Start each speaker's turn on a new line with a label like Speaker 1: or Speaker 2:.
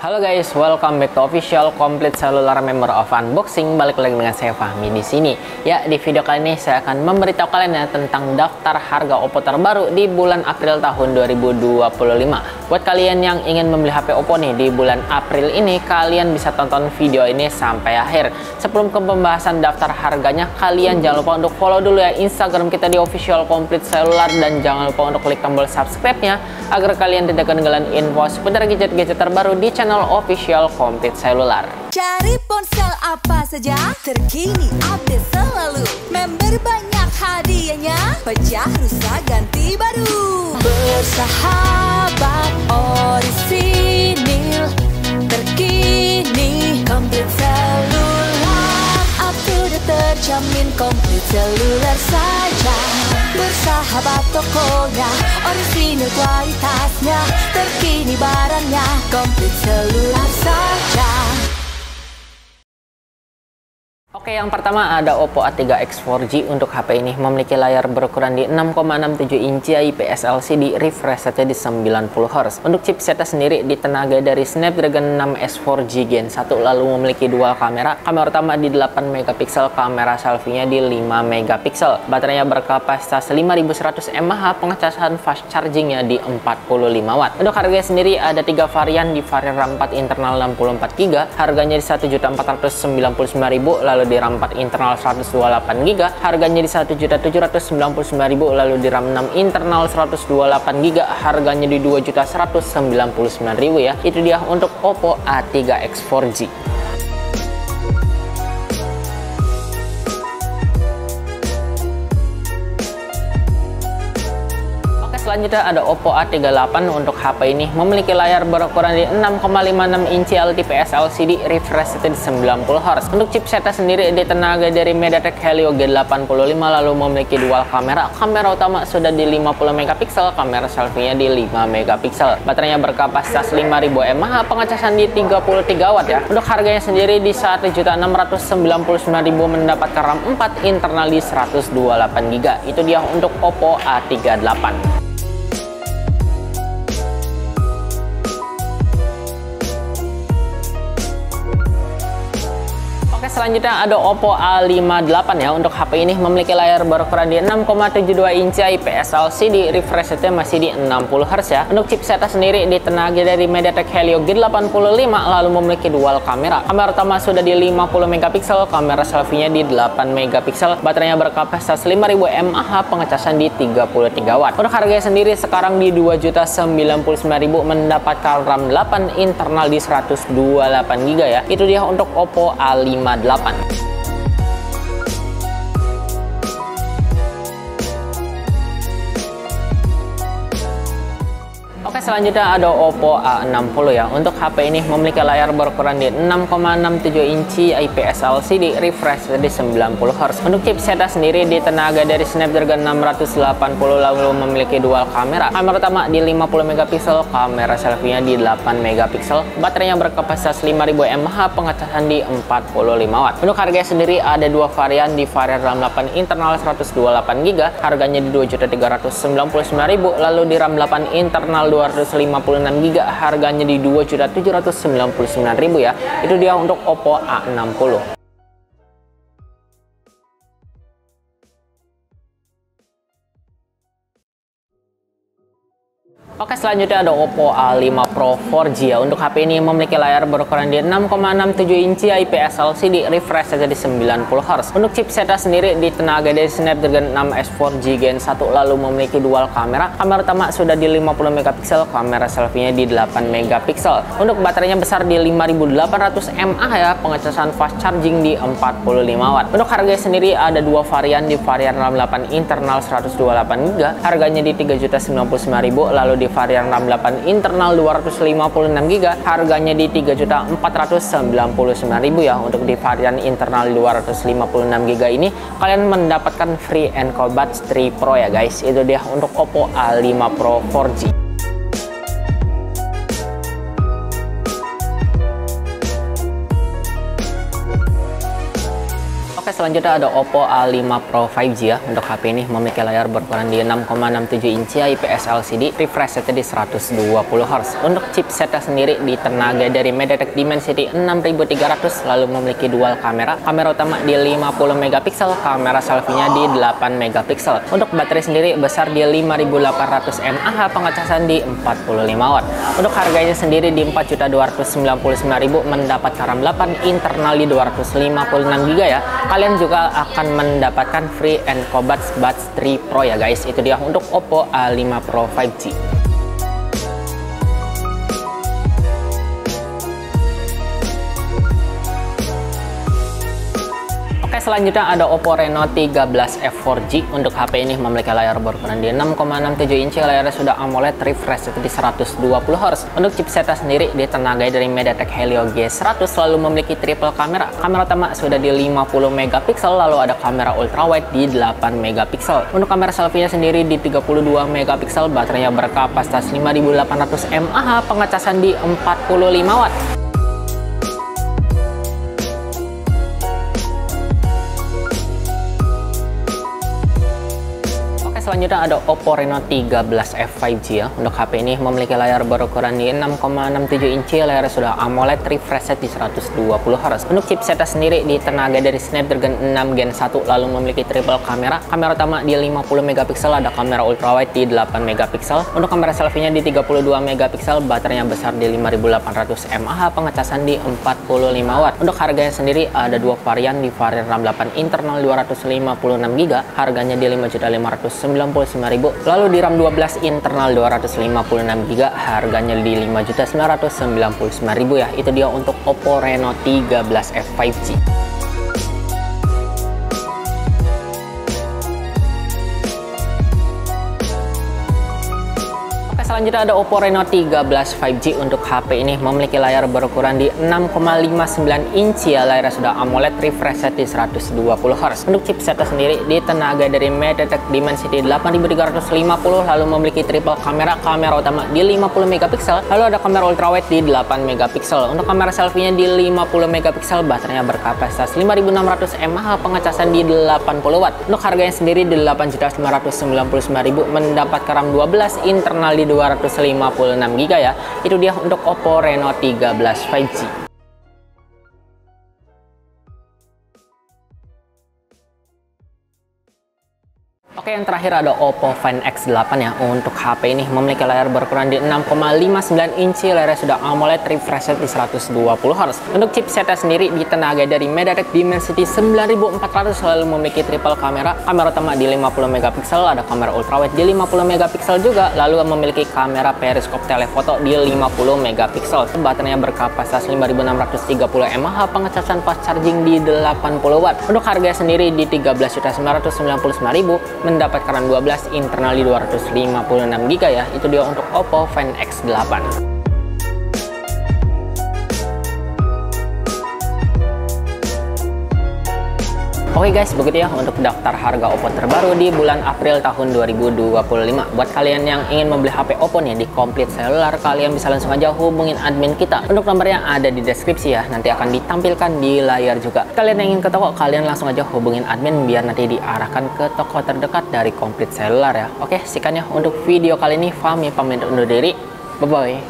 Speaker 1: Halo guys, welcome back to official complete cellular member of unboxing. Balik lagi dengan saya Fahmi di sini. Ya, di video kali ini saya akan memberitahu kalian ya tentang daftar harga Oppo terbaru di bulan April tahun 2025. Buat kalian yang ingin membeli HP Oppo nih di bulan April ini, kalian bisa tonton video ini sampai akhir. Sebelum ke pembahasan daftar harganya, kalian jangan lupa untuk follow dulu ya Instagram kita di official complete cellular, dan jangan lupa untuk klik tombol subscribe-nya agar kalian tidak ketinggalan info seputar gadget-gadget terbaru di channel official complete cellular.
Speaker 2: Cari ponsel apa saja, terkini update selalu. Member banyak hadiahnya, pecah rusak ganti baru. Bersahabat orisinil, terkini complete cellular. Update terjamin complete cellular saja. Bersahabat tokonya, orisinil kualitasnya, terkini barangnya, complete cellular saja.
Speaker 1: Oke, yang pertama ada Oppo A3X 4G. Untuk HP ini memiliki layar berukuran di 6,67 inci IPS LCD, refresh rate di 90 Hz. Untuk chipsetnya sendiri ditenaga dari Snapdragon 6S 4G Gen 1, lalu memiliki dual kamera. Kamera utama di 8 megapiksel, kamera selfie-nya di 5 megapiksel. Baterainya berkapasitas 5100 mAh, pengecasan fast charging-nya di 45 watt. Untuk harganya sendiri ada 3 varian, di varian RAM 4 internal 64GB, harganya di 1.499.000, lalu di RAM 4 internal 128GB, harganya di 1.799.000, lalu di RAM 6 internal 128GB, harganya di 2.199.000 ya. Itu dia untuk Oppo A3X 4G. Selanjutnya ada Oppo A38. Untuk HP ini memiliki layar berukuran di 6,56 inci IPS LCD, refresh rate di 90 Hz. Untuk chipsetnya sendiri ditenaga dari MediaTek Helio G85, lalu memiliki dual kamera. Kamera utama sudah di 50 megapiksel, kamera selfie-nya di 5 megapiksel. Baterainya berkapasitas 5000 mAh, pengecasan di 33 watt ya. Untuk harganya sendiri di 1.699.000, mendapatkan RAM 4 internal di 128GB. Itu dia untuk Oppo A38. Selanjutnya ada Oppo A58 ya. Untuk HP ini memiliki layar berukuran di 6,72 inci IPS LCD, refresh rate masih di 60 Hz ya. Untuk chipsetnya sendiri ditenaga dari MediaTek Helio G85, lalu memiliki dual kamera. Kamera utama sudah di 50 megapiksel, kamera selfie-nya di 8 megapiksel. Baterainya berkapasitas 5000 mAh, pengecasan di 33 watt. Untuk harganya sendiri sekarang di 2.099.000, mendapatkan RAM 8 internal di 128GB ya. Itu dia untuk Oppo A58. Oke, selanjutnya ada Oppo A60 ya. Untuk HP ini memiliki layar berukuran di 6,67 inci IPS LCD, refresh rate di 90 Hz. Untuk chipsetnya sendiri ditenaga dari Snapdragon 680, lalu memiliki dual kamera. Kamera utama di 50 megapiksel, kamera selfie-nya di 8 megapiksel. Baterainya berkapasitas 5000 mAh, pengecasan di 45 watt. Untuk harganya sendiri ada 2 varian, di varian RAM 8 internal 128GB, harganya di 2.399.000, lalu di RAM 8 internal 256GB, harganya di 2.799.000 ya. Itu dia untuk Oppo A60. Oke, selanjutnya ada Oppo A5 Pro 4G ya. Untuk HP ini memiliki layar berukuran di 6,67 inci IPS LCD, refresh rate di 90 Hz. Untuk chipsetnya sendiri ditenaga dari Snapdragon 6S 4G Gen 1, lalu memiliki dual kamera. Kamera utama sudah di 50 megapiksel, kamera selfie-nya di 8 megapiksel. Untuk baterainya besar di 5800 mAh ya, pengecasan fast charging di 45 watt. Untuk harganya sendiri ada 2 varian, di varian RAM 8 internal 128GB, harganya di 3.099.000, lalu di varian RAM 8 internal 256GB, harganya di 3.499.000 ya. Untuk di varian internal 256GB ini kalian mendapatkan free Encobat 3 Pro ya guys. Itu dia untuk Oppo A5 Pro 4G. selanjutnya ada Oppo A5 Pro 5G ya. Untuk HP ini memiliki layar berukuran di 6,67 inci IPS LCD, refresh rate di 120 Hz. Untuk chipsetnya sendiri ditenaga dari MediaTek Dimensity 6300, lalu memiliki dual kamera. Kamera utama di 50 megapiksel, kamera selfie-nya di 8 megapiksel. Untuk baterai sendiri besar di 5800 mAh, pengecasan di 45 watt. Untuk harganya sendiri di 4.299.000 mendapat RAM 8, internal di 256 GB ya. Kalian juga akan mendapatkan free Encobuds Buds 3 Pro ya guys. Itu dia untuk Oppo A5 Pro 5G. Selanjutnya ada Oppo Reno 13F 4G. Untuk HP ini memiliki layar berukuran di 6,67 inci, layarnya sudah AMOLED, refresh rate di 120 Hz. Untuk chipsetnya sendiri ditenagai dari MediaTek Helio G100, lalu memiliki triple kamera. Kamera utama sudah di 50 megapiksel, lalu ada kamera ultrawide di 8 megapiksel. Untuk kamera selfie-nya sendiri di 32 megapiksel, baterainya berkapasitas 5800 mAh, pengecasan di 45 watt. Selanjutnya ada Oppo Reno 13F 5G ya. Untuk HP ini memiliki layar berukuran di 6,67 inci, layarnya sudah AMOLED, refresh rate di 120 Hz. Untuk chipsetnya sendiri ditenaga dari Snapdragon 6 Gen 1, lalu memiliki triple kamera. Kamera utama di 50 megapiksel, ada kamera ultrawide di 8 megapiksel. Untuk kamera selfie-nya di 32 megapiksel, baterainya besar di 5800 mAh, pengecasan di 45 watt. Untuk harganya sendiri ada dua varian, di varian RAM 8 internal 256 GB, harganya di 5.599.000. Lalu di RAM 12 internal 256 GB, harganya di 5.999.000 ya. Itu dia untuk Oppo Reno 13F 5G. Selanjutnya ada Oppo Reno 13 5G. Untuk HP ini memiliki layar berukuran di 6,59 inci ya, layarnya sudah AMOLED, refresh rate di 120 Hz. Untuk chipsetnya sendiri ditenaga dari MediaTek Dimensity 8350, lalu memiliki triple kamera. Kamera utama di 50 megapiksel, lalu ada kamera ultrawide di 8 megapiksel. Untuk kamera selfie-nya di 50 megapiksel, baterainya berkapasitas 5600 mAh, pengecasan di 80 watt. Untuk harganya sendiri di 8.599.000 mendapat RAM 12, internal di 256 GB ya. Itu dia untuk Oppo Reno 13 5G. Oke, yang terakhir ada Oppo Find X8 ya. Untuk HP ini memiliki layar berukuran di 6,59 inci, layarnya sudah AMOLED, refresh rate di 120 Hz. Untuk chipsetnya sendiri ditenagai dari MediaTek Dimensity 9400, lalu memiliki triple kamera. Kamera utama di 50 megapiksel, ada kamera ultrawide di 50 megapiksel juga, lalu memiliki kamera periskop telefoto di 50 megapiksel. Baterainya berkapasitas 5630 mAh, pengecasan fast charging di 80 watt. Untuk harganya sendiri di 13.999.000 mendapat RAM 12, internal di 256 GB ya. Itu dia untuk Oppo Find X8. Oke guys, begitu ya untuk daftar harga Oppo terbaru di bulan April tahun 2025. Buat kalian yang ingin membeli HP Oppo nih di Komplit Seluler, kalian bisa langsung aja hubungin admin kita. Untuk nomornya ada di deskripsi ya, nanti akan ditampilkan di layar juga. Kalian yang ingin ke toko, kalian langsung aja hubungin admin biar nanti diarahkan ke toko terdekat dari Komplit Seluler ya. Oke, sekian ya untuk video kali ini. Fahmi pamit undur diri. Bye-bye.